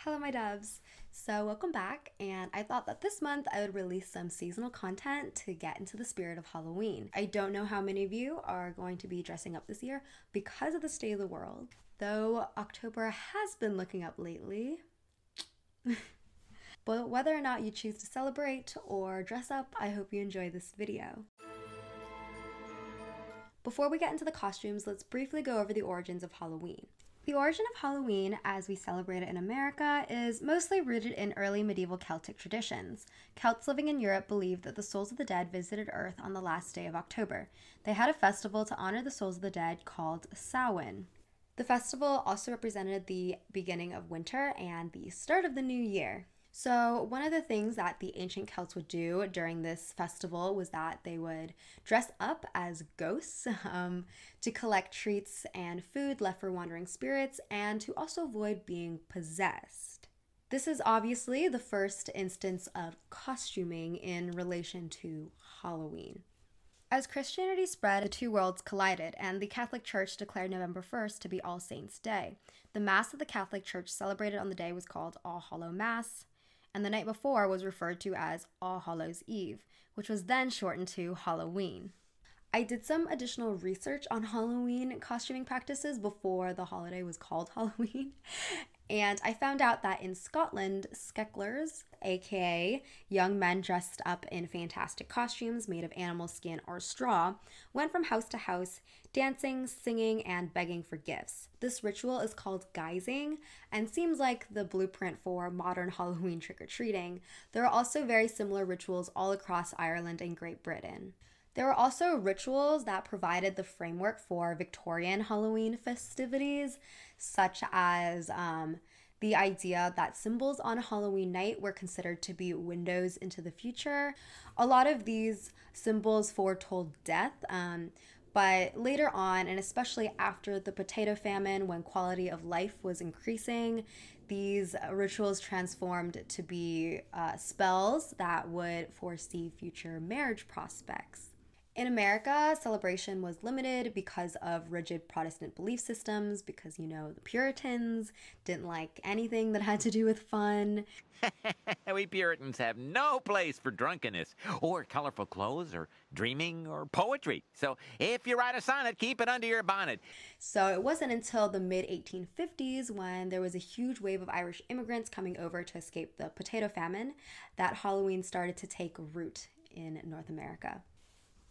Hello, my doves. So, welcome back, and I thought that this month I would release some seasonal content to get into the spirit of Halloween. I don't know how many of you are going to be dressing up this year because of the state of the world, though October has been looking up lately. But whether or not you choose to celebrate or dress up, I hope you enjoy this video. Before we get into the costumes, let's briefly go over the origins of Halloween. The origin of Halloween, as we celebrate it in America, is mostly rooted in early medieval Celtic traditions. Celts living in Europe believed that the souls of the dead visited Earth on the last day of October. They had a festival to honor the souls of the dead called Samhain. The festival also represented the beginning of winter and the start of the new year. So one of the things that the ancient Celts would do during this festival was that they would dress up as ghosts to collect treats and food left for wandering spirits and to also avoid being possessed. This is obviously the first instance of costuming in relation to Halloween. As Christianity spread, the two worlds collided, and the Catholic Church declared November 1st to be All Saints' Day. The Mass that the Catholic Church celebrated on the day was called All Hallow Mass, and the night before was referred to as All Hallows' Eve, which was then shortened to Halloween. I did some additional research on Halloween costuming practices before the holiday was called Halloween, and I found out that in Scotland, skecklers, aka young men dressed up in fantastic costumes made of animal skin or straw, went from house to house, dancing, singing, and begging for gifts. This ritual is called guising and seems like the blueprint for modern Halloween trick-or-treating. There are also very similar rituals all across Ireland and Great Britain. There were also rituals that provided the framework for Victorian Halloween festivities, such as the idea that symbols on Halloween night were considered to be windows into the future. A lot of these symbols foretold death, but later on, and especially after the potato famine, when quality of life was increasing, these rituals transformed to be spells that would foresee future marriage prospects. In America, celebration was limited because of rigid Protestant belief systems, because, the Puritans didn't like anything that had to do with fun. We Puritans have no place for drunkenness, or colorful clothes, or dreaming, or poetry. So if you write a sonnet, keep it under your bonnet. So it wasn't until the mid-1850s, when there was a huge wave of Irish immigrants coming over to escape the potato famine, that Halloween started to take root in North America.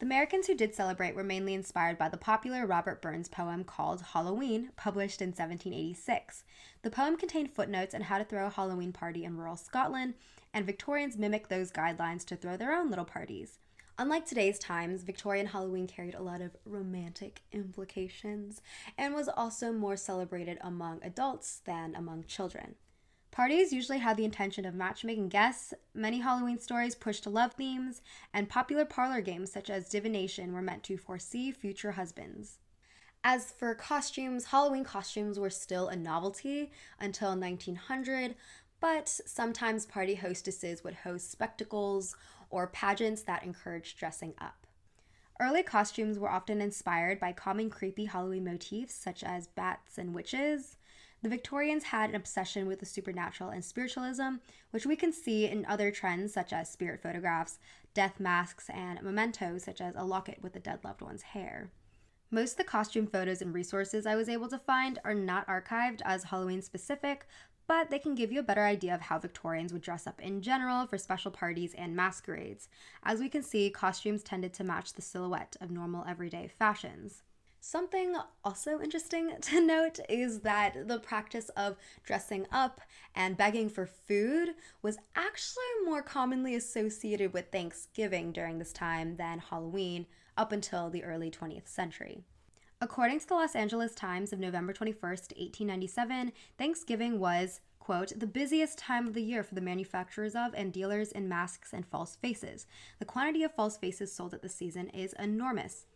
The Americans who did celebrate were mainly inspired by the popular Robert Burns poem called Halloween, published in 1786. The poem contained footnotes on how to throw a Halloween party in rural Scotland, and Victorians mimicked those guidelines to throw their own little parties. Unlike today's times, Victorian Halloween carried a lot of romantic implications and was also more celebrated among adults than among children. Parties usually had the intention of matchmaking guests, many Halloween stories pushed love themes, and popular parlor games such as divination were meant to foresee future husbands. As for costumes, Halloween costumes were still a novelty until 1900, but sometimes party hostesses would host spectacles or pageants that encouraged dressing up. Early costumes were often inspired by common creepy Halloween motifs such as bats and witches. The Victorians had an obsession with the supernatural and spiritualism, which we can see in other trends such as spirit photographs, death masks, and mementos such as a locket with a dead loved one's hair. Most of the costume photos and resources I was able to find are not archived as Halloween specific, but they can give you a better idea of how Victorians would dress up in general for special parties and masquerades. As we can see, costumes tended to match the silhouette of normal everyday fashions. Something also interesting to note is that the practice of dressing up and begging for food was actually more commonly associated with Thanksgiving during this time than Halloween up until the early 20th century. According to the Los Angeles Times of November 21st, 1897, Thanksgiving was, quote, the busiest time of the year for the manufacturers of and dealers in masks and false faces. The quantity of false faces sold at this season is enormous.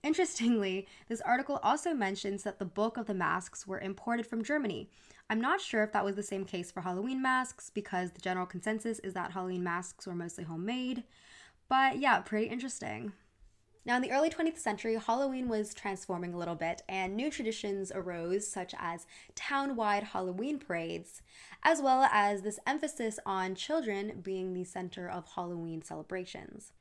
Interestingly, this article also mentions that the bulk of the masks were imported from Germany. I'm not sure if that was the same case for Halloween masks, because the general consensus is that Halloween masks were mostly homemade, but yeah, pretty interesting. Now, in the early 20th century, Halloween was transforming a little bit, and new traditions arose, such as town-wide Halloween parades, as well as this emphasis on children being the center of Halloween celebrations.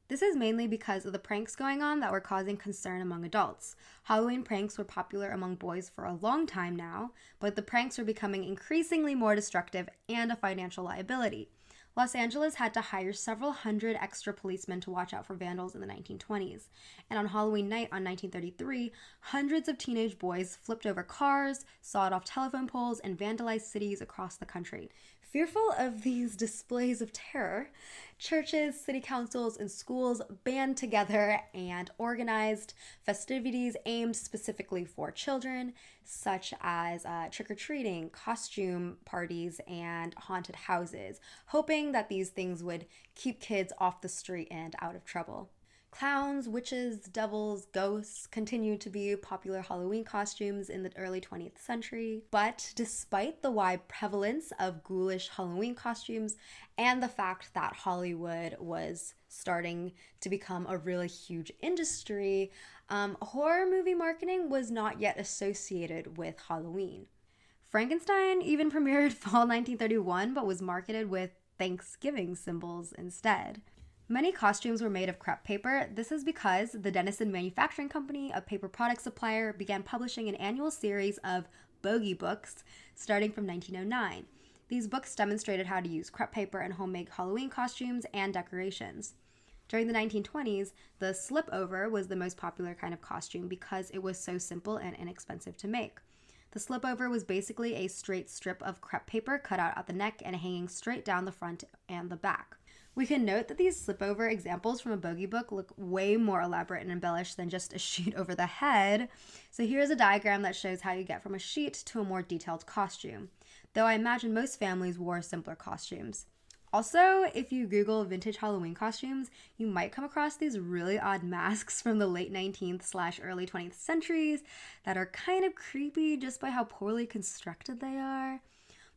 This is mainly because of the pranks going on that were causing concern among adults. Halloween pranks were popular among boys for a long time now, but the pranks were becoming increasingly more destructive and a financial liability. Los Angeles had to hire several hundred extra policemen to watch out for vandals in the 1920s. And on Halloween night on 1933, hundreds of teenage boys flipped over cars, sawed off telephone poles, and vandalized cities across the country. Fearful of these displays of terror, churches, city councils, and schools band together and organized festivities aimed specifically for children, such as trick-or-treating, costume parties, and haunted houses, hoping that these things would keep kids off the street and out of trouble. Clowns, witches, devils, ghosts continued to be popular Halloween costumes in the early 20th century. But despite the wide prevalence of ghoulish Halloween costumes and the fact that Hollywood was starting to become a really huge industry, horror movie marketing was not yet associated with Halloween. Frankenstein even premiered fall 1931, but was marketed with Thanksgiving symbols instead. Many costumes were made of crepe paper. This is because the Denison Manufacturing Company, a paper product supplier, began publishing an annual series of bogey books starting from 1909. These books demonstrated how to use crepe paper in homemade Halloween costumes and decorations. During the 1920s, the slip-over was the most popular kind of costume because it was so simple and inexpensive to make. The slip-over was basically a straight strip of crepe paper cut out at the neck and hanging straight down the front and the back. We can note that these slip-over examples from a bogey book look way more elaborate and embellished than just a sheet over the head. So here's a diagram that shows how you get from a sheet to a more detailed costume, though I imagine most families wore simpler costumes. Also, if you Google vintage Halloween costumes, you might come across these really odd masks from the late 19th/early 20th centuries that are kind of creepy just by how poorly constructed they are.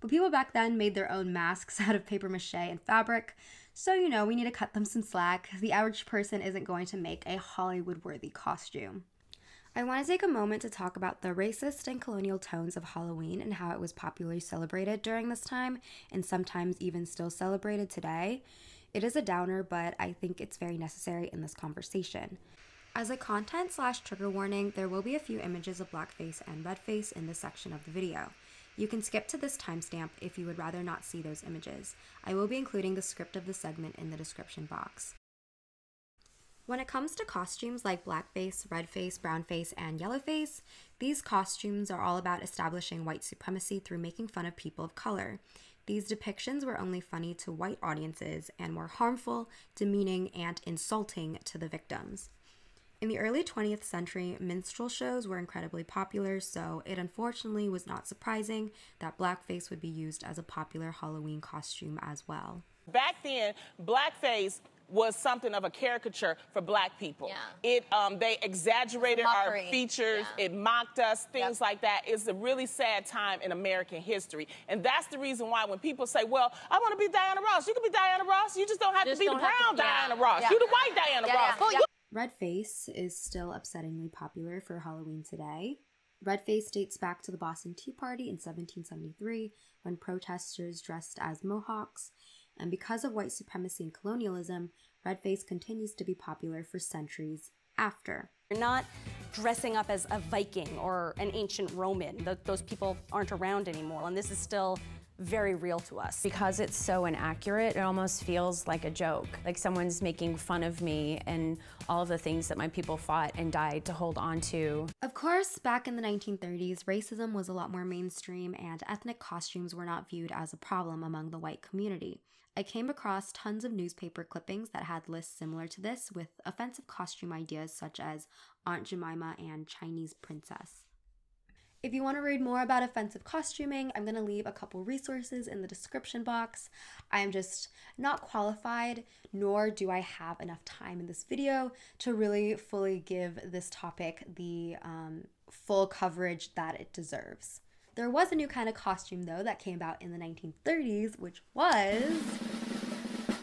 But people back then made their own masks out of paper mache and fabric, so we need to cut them some slack. The average person isn't going to make a Hollywood-worthy costume. I want to take a moment to talk about the racist and colonial tones of Halloween and how it was popularly celebrated during this time, and sometimes even still celebrated today. It is a downer, but I think it's very necessary in this conversation. As a content/trigger warning, there will be a few images of blackface and redface in this section of the video. You can skip to this timestamp if you would rather not see those images. I will be including the script of the segment in the description box. When it comes to costumes like blackface, redface, brownface, and yellowface, these costumes are all about establishing white supremacy through making fun of people of color. These depictions were only funny to white audiences and more harmful, demeaning, and insulting to the victims. In the early 20th century, minstrel shows were incredibly popular, so it unfortunately was not surprising that blackface would be used as a popular Halloween costume as well. Back then, blackface was something of a caricature for black people. Yeah. They exaggerated our features, it mocked us, things like that. It's a really sad time in American history. And that's the reason why when people say, well, I want to be Diana Ross, you can be Diana Ross, you just don't have to be the brown Diana Ross. You're the white Diana Ross. Well, Redface is still upsettingly popular for Halloween today. Redface dates back to the Boston Tea Party in 1773, when protesters dressed as Mohawks, and because of white supremacy and colonialism, redface continues to be popular for centuries after. You're not dressing up as a Viking or an ancient Roman. Those people aren't around anymore, and this is still very real to us. Because it's so inaccurate, it almost feels like a joke. Like someone's making fun of me and all of the things that my people fought and died to hold on to. Of course, back in the 1930s, racism was a lot more mainstream and ethnic costumes were not viewed as a problem among the white community. I came across tons of newspaper clippings that had lists similar to this with offensive costume ideas such as Aunt Jemima and Chinese Princess. If you want to read more about offensive costuming, I'm going to leave a couple resources in the description box. I am just not qualified, nor do I have enough time in this video to really fully give this topic the full coverage that it deserves. There was a new kind of costume, though, that came about in the 1930s, which was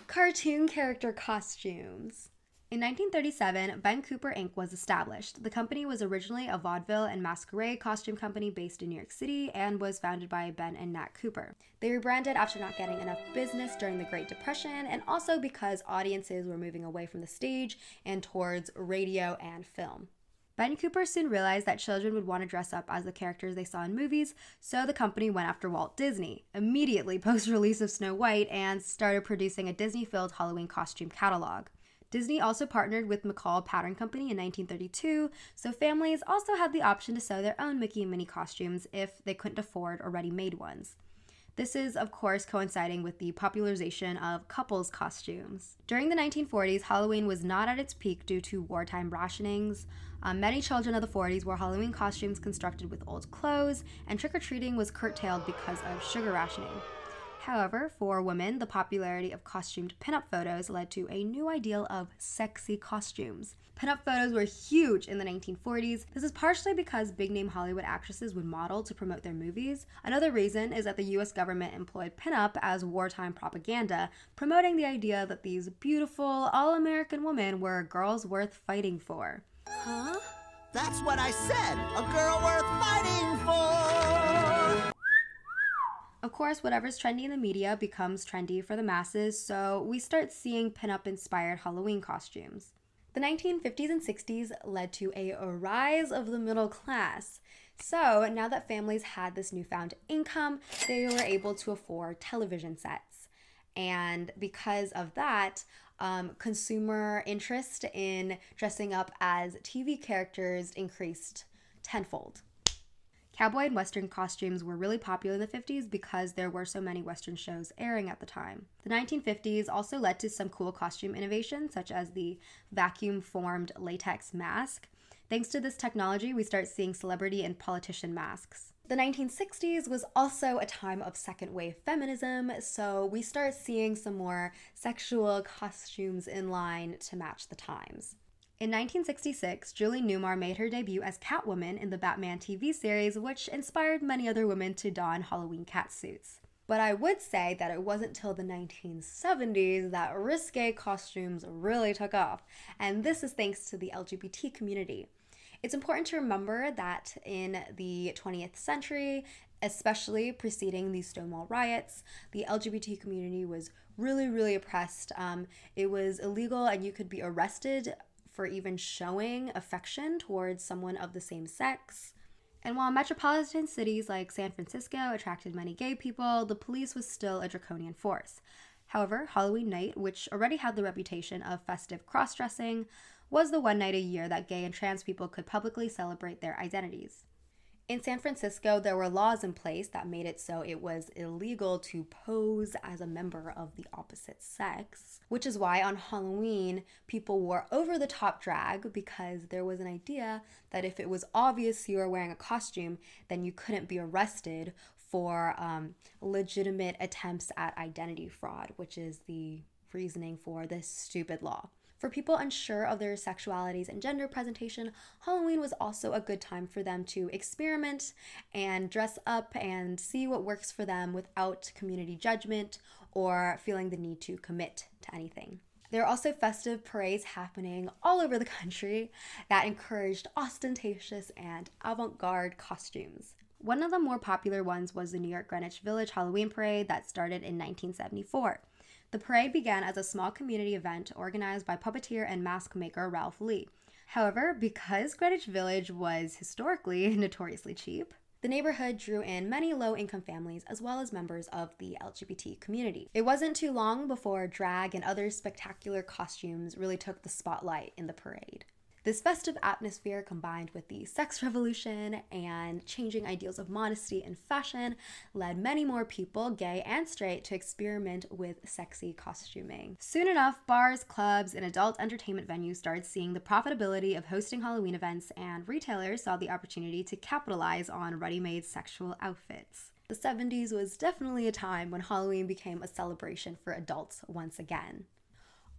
cartoon character costumes. In 1937, Ben Cooper Inc. was established. The company was originally a vaudeville and masquerade costume company based in New York City and was founded by Ben and Nat Cooper. They rebranded after not getting enough business during the Great Depression and also because audiences were moving away from the stage and towards radio and film. Ben Cooper soon realized that children would want to dress up as the characters they saw in movies, so the company went after Walt Disney, immediately post-release of Snow White, and started producing a Disney-filled Halloween costume catalog. Disney also partnered with McCall Pattern Company in 1932, so families also had the option to sew their own Mickey and Minnie costumes if they couldn't afford already made ones. This is, of course, coinciding with the popularization of couples costumes. During the 1940s, Halloween was not at its peak due to wartime rationings. Many children of the 40s wore Halloween costumes constructed with old clothes, and trick-or-treating was curtailed because of sugar rationing. However, for women, the popularity of costumed pinup photos led to a new ideal of sexy costumes. Pinup photos were huge in the 1940s. This is partially because big-name Hollywood actresses would model to promote their movies. Another reason is that the US government employed pinup as wartime propaganda, promoting the idea that these beautiful, all-American women were girls worth fighting for. Huh? That's what I said! A girl worth fighting for! Of course, whatever's trendy in the media becomes trendy for the masses, so we start seeing pinup-inspired Halloween costumes. The 1950s and 60s led to a rise of the middle class. So now that families had this newfound income, they were able to afford television sets. And because of that, consumer interest in dressing up as TV characters increased tenfold. Cowboy and Western costumes were really popular in the 50s because there were so many Western shows airing at the time. The 1950s also led to some cool costume innovations, such as the vacuum-formed latex mask. Thanks to this technology, we start seeing celebrity and politician masks. The 1960s was also a time of second-wave feminism, so we start seeing some more sexual costumes in line to match the times. In 1966, Julie Newmar made her debut as Catwoman in the Batman TV series, which inspired many other women to don Halloween catsuits. But I would say that it wasn't till the 1970s that risque costumes really took off, and this is thanks to the LGBT community. It's important to remember that in the 20th century, especially preceding the Stonewall riots, the LGBT community was really oppressed. It was illegal and you could be arrested for even showing affection towards someone of the same sex. And while metropolitan cities like San Francisco attracted many gay people, the police was still a draconian force. However, Halloween night, which already had the reputation of festive cross-dressing, was the one night a year that gay and trans people could publicly celebrate their identities. In San Francisco, there were laws in place that made it so it was illegal to pose as a member of the opposite sex, which is why on Halloween, people wore over-the-top drag because there was an idea that if it was obvious you were wearing a costume, then you couldn't be arrested for legitimate attempts at identity fraud, which is the reasoning for this stupid law. For people unsure of their sexualities and gender presentation, Halloween was also a good time for them to experiment and dress up and see what works for them without community judgment or feeling the need to commit to anything. There are also festive parades happening all over the country that encouraged ostentatious and avant-garde costumes. One of the more popular ones was the New York Greenwich Village Halloween Parade that started in 1974. The parade began as a small community event organized by puppeteer and mask maker Ralph Lee. However, because Greenwich Village was historically notoriously cheap, the neighborhood drew in many low-income families as well as members of the LGBT community. It wasn't too long before drag and other spectacular costumes really took the spotlight in the parade. This festive atmosphere, combined with the sex revolution and changing ideals of modesty and fashion, led many more people, gay and straight, to experiment with sexy costuming. Soon enough, bars, clubs, and adult entertainment venues started seeing the profitability of hosting Halloween events, and retailers saw the opportunity to capitalize on ready-made sexual outfits. The 70s was definitely a time when Halloween became a celebration for adults once again.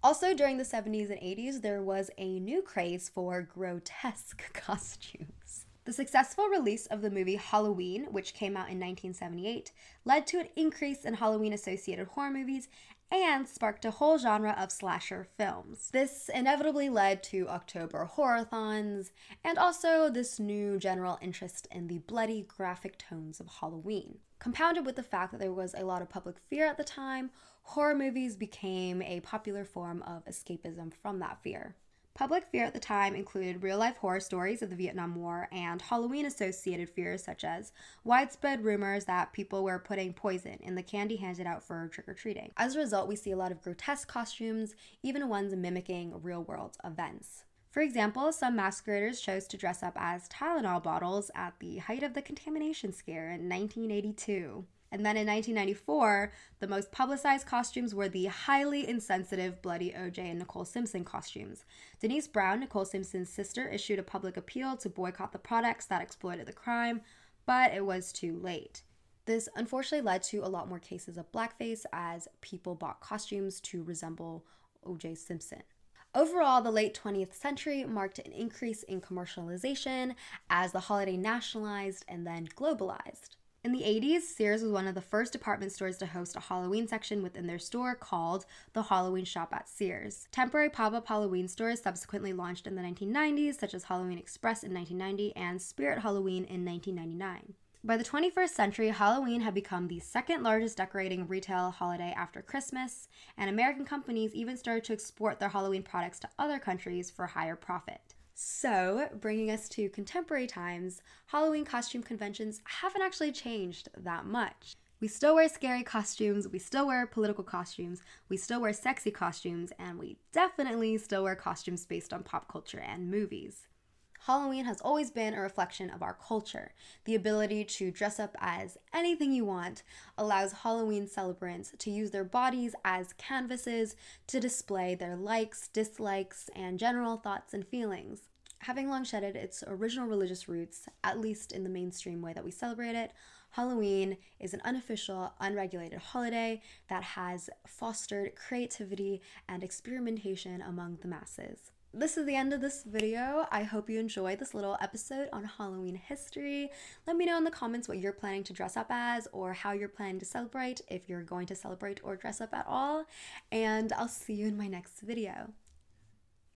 Also, during the 70s and 80s, there was a new craze for grotesque costumes. The successful release of the movie Halloween, which came out in 1978, led to an increase in Halloween-associated horror movies and sparked a whole genre of slasher films. This inevitably led to October horror-thons and also this new general interest in the bloody, graphic tones of Halloween. Compounded with the fact that there was a lot of public fear at the time, horror movies became a popular form of escapism from that fear. Public fear at the time included real-life horror stories of the Vietnam War and Halloween-associated fears such as widespread rumors that people were putting poison in the candy handed out for trick-or-treating. As a result, we see a lot of grotesque costumes, even ones mimicking real-world events. For example, some masqueraders chose to dress up as Tylenol bottles at the height of the contamination scare in 1982. And then in 1994, the most publicized costumes were the highly insensitive Bloody OJ and Nicole Simpson costumes. Denise Brown, Nicole Simpson's sister, issued a public appeal to boycott the products that exploited the crime, but it was too late. This unfortunately led to a lot more cases of blackface as people bought costumes to resemble OJ Simpson. Overall, the late 20th century marked an increase in commercialization as the holiday nationalized and then globalized. In the 80s, Sears was one of the first department stores to host a Halloween section within their store called the Halloween Shop at Sears. Temporary pop-up Halloween stores subsequently launched in the 1990s, such as Halloween Express in 1990 and Spirit Halloween in 1999. By the 21st century, Halloween had become the second largest decorating retail holiday after Christmas, and American companies even started to export their Halloween products to other countries for higher profit. So, bringing us to contemporary times, Halloween costume conventions haven't actually changed that much. We still wear scary costumes, we still wear political costumes, we still wear sexy costumes, and we definitely still wear costumes based on pop culture and movies. Halloween has always been a reflection of our culture. The ability to dress up as anything you want allows Halloween celebrants to use their bodies as canvases to display their likes, dislikes, and general thoughts and feelings. Having long shedded its original religious roots, at least in the mainstream way that we celebrate it, Halloween is an unofficial, unregulated holiday that has fostered creativity and experimentation among the masses. This is the end of this video. I hope you enjoyed this little episode on Halloween history. Let me know in the comments what you're planning to dress up as or how you're planning to celebrate, if you're going to celebrate or dress up at all, and I'll see you in my next video.